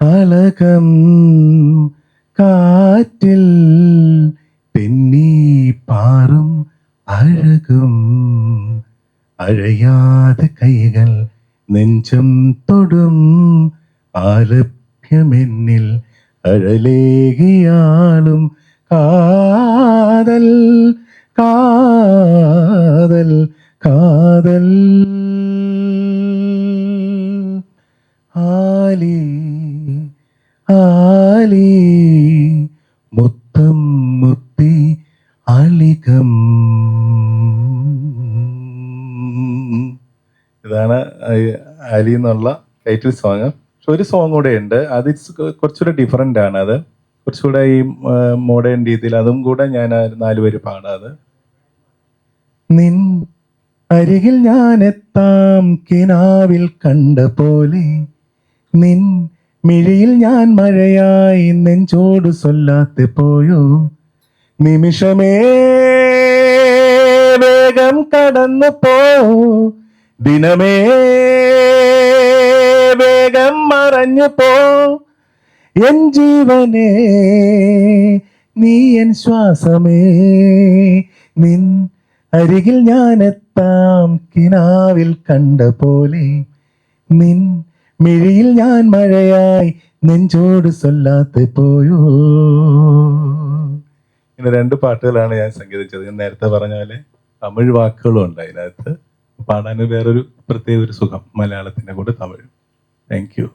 അളകം കാറ്റിൽ തെന്നി പാറും അഴകും അഴയാതെ കൈകൾ നെഞ്ചം തൊടും ആലഭ്യമെന്നിൽ അഴലേകിയാളും കാതൽ കാതൽ കാതൽ ആലി ആലി മുത്തം മുത്തി അളികം. ഇതാണ് ആലി എന്നുള്ള ടൈറ്റിൽ സോങ്. പക്ഷെ ഒരു സോങ് കൂടെ ഉണ്ട്, അത് കുറച്ചുകൂടെ ഡിഫറെൻ്റ് ആണ്. അത് കുറച്ചുകൂടെ ഈ മോഡേൺ രീതിയിൽ, അതും കൂടെ ഞാൻ 4 വരി പാടാത്. നിൻ അരികിൽ ഞാൻ എത്താം കിനാവിൽ കണ്ട പോലെ, നിൻ മിഴിയിൽ ഞാൻ മഴയായി നെഞ്ചോട് സൊല്ലാതെ പോയോ, നിമിഷമേ വേഗം കടന്നു പോ, ദിനമേ വേഗം മറഞ്ഞു പോ, എൻ ജീവനേ നീ എൻ ശ്വാസമേ, നിൻ അരികിൽ ഞാൻ എത്താം കിനാവിൽ കണ്ട പോലെ, നിൻ മിഴിയിൽ ഞാൻ മഴയായി നെഞ്ചോട് സൊല്ലാതെ പോയോ. ഇങ്ങനെ 2 പാട്ടുകളാണ് ഞാൻ സംഗീതിച്ചത്. ഞാൻ നേരത്തെ പറഞ്ഞ പോലെ തമിഴ് വാക്കുകളും ഉണ്ട് അതിനകത്ത്. പാടാൻ വേറൊരു പ്രത്യേക ഒരു സുഖം, മലയാളത്തിൻ്റെ കൂടെ തമിഴ്. Thank you.